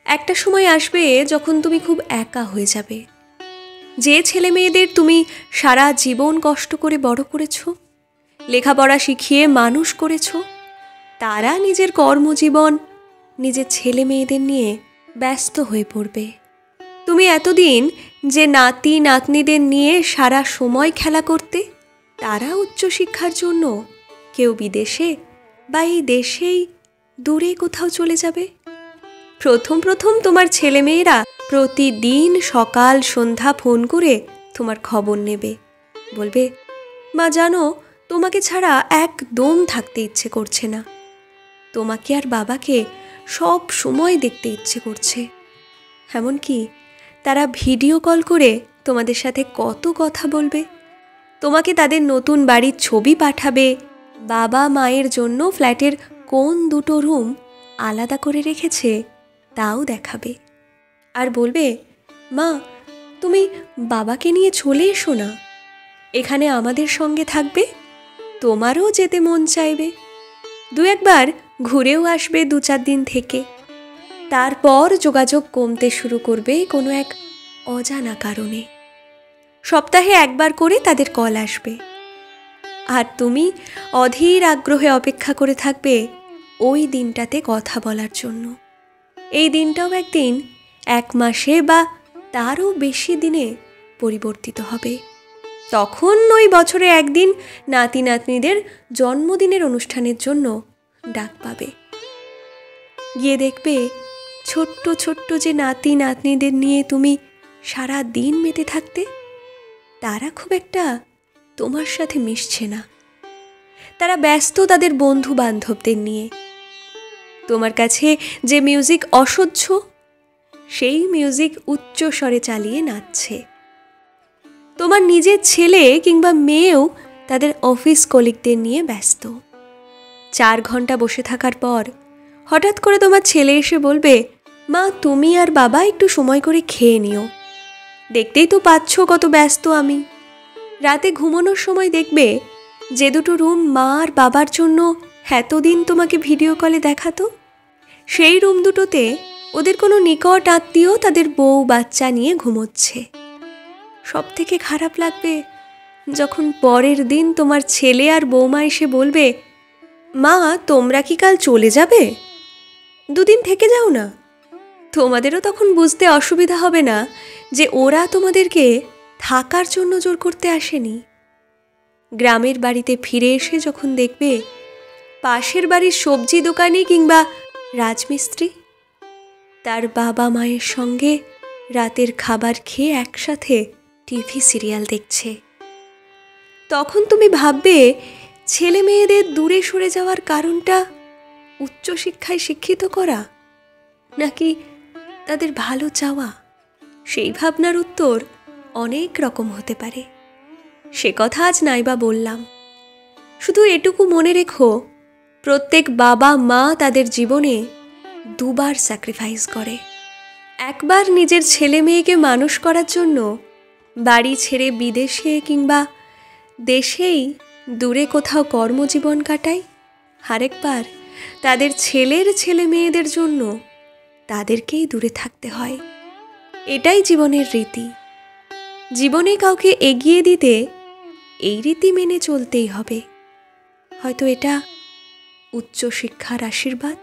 একটা সময় আসবে যখন তুমি খুব একা হয়ে যাবে। যে ছেলে মেয়েদের তুমি সারা জীবন কষ্ট করে বড় করেছ, লেখাপড়া শিখিয়ে মানুষ করেছ, তারা নিজের কর্মজীবন, নিজের ছেলে মেয়েদের নিয়ে ব্যস্ত হয়ে পড়বে। তুমি এতদিন যে নাতি নাতনিদের নিয়ে সারা সময় খেলা করতে, তারা উচ্চশিক্ষার জন্য কেউ বিদেশে বা এই দেশেই দূরে কোথাও চলে যাবে। প্রথম প্রথম তোমার ছেলেমেয়েরা প্রতিদিন সকাল সন্ধ্যা ফোন করে তোমার খবর নেবে, বলবে, মা জানো, তোমাকে ছাড়া একদম থাকতে ইচ্ছে করছে না, তোমাকে আর বাবাকে সব সময় দেখতে ইচ্ছে করছে। এমনকি তারা ভিডিও কল করে তোমাদের সাথে কত কথা বলবে, তোমাকে তাদের নতুন বাড়ির ছবি পাঠাবে, বাবা মায়ের জন্য ফ্ল্যাটের কোন দুটো রুম আলাদা করে রেখেছে তাও দেখাবে। আর বলবে, মা তুমি বাবাকে নিয়ে চলে এসো না, এখানে আমাদের সঙ্গে থাকবে, তোমারও যেতে মন চাইবে, দু একবার ঘুরেও আসবে 2-4 দিন থেকে। তারপর যোগাযোগ কমতে শুরু করবে কোনো এক অজানা কারণে। সপ্তাহে একবার করে তাদের কল আসবে, আর তুমি অধীর আগ্রহে অপেক্ষা করে থাকবে ওই দিনটাতে কথা বলার জন্য। এই দিনটাও একদিন 1 মাসে বা তারও বেশি দিনে পরিবর্তিত হবে। তখন ওই বছরে একদিন নাতি নাতনিদের জন্মদিনের অনুষ্ঠানের জন্য ডাক পাবে। গিয়ে দেখবে ছোট্ট ছোট্ট যে নাতি নাতনিদের নিয়ে তুমি সারা দিন মেতে থাকতে, তারা খুব একটা তোমার সাথে মিশছে না। তারা ব্যস্ত তাদের বন্ধু বান্ধবদের নিয়ে। তোমার কাছে যে মিউজিক অসহ্য, সেই মিউজিক উচ্চ স্বরে চালিয়ে নাচছে। তোমার নিজের ছেলে কিংবা মেয়েও তাদের অফিস কলিগদের নিয়ে ব্যস্ত। 4 ঘন্টা বসে থাকার পর হঠাৎ করে তোমার ছেলে এসে বলবে, মা তুমি আর বাবা একটু সময় করে খেয়ে নিও, দেখতেই তো পাচ্ছ কত ব্যস্ত আমি। রাতে ঘুমানোর সময় দেখবে যে দুটো রুম মা আর বাবার জন্য এতদিন তোমাকে ভিডিও কলে দেখাতো, সেই রুম দুটোতে ওদের কোনো নিকট আত্মীয় তাদের বউ বাচ্চা নিয়ে ঘুমোচ্ছে। সব থেকে খারাপ লাগবে যখন পরের দিন তোমার ছেলে আর বৌমা এসে বলবে, মা তোমরা কি কাল চলে যাবে, 2 দিন থেকে যাও না। তোমাদেরও তখন বুঝতে অসুবিধা হবে না যে ওরা তোমাদেরকে থাকার জন্য জোর করতে আসেনি। গ্রামের বাড়িতে ফিরে এসে যখন দেখবে পাশের বাড়ির সবজি দোকানি কিংবা রাজমিস্ত্রি তার বাবা মায়ের সঙ্গে রাতের খাবার খেয়ে একসাথে টিভি সিরিয়াল দেখছে, তখন তুমি ভাববে ছেলে মেয়েদের দূরে সরে যাওয়ার কারণটা উচ্চশিক্ষায় শিক্ষিত করা নাকি তাদের ভালো চাওয়া। সেই ভাবনার উত্তর অনেক রকম হতে পারে। সে কথা আজ নাইবা বললাম। শুধু এটুকু মনে রেখো, প্রত্যেক বাবা মা তাদের জীবনে 2 বার স্যাক্রিফাইস করে। একবার নিজের ছেলে মেয়েকে মানুষ করার জন্য বাড়ি ছেড়ে বিদেশে কিংবা দেশেই দূরে কোথাও কর্মজীবন কাটায়, আরেকবার তাদের ছেলের ছেলে মেয়েদের জন্য তাদেরকেই দূরে থাকতে হয়। এটাই জীবনের রীতি। জীবনে কাউকে এগিয়ে দিতে এই রীতি মেনে চলতেই হবে। হয়তো এটা উচ্চশিক্ষার আশীর্বাদ।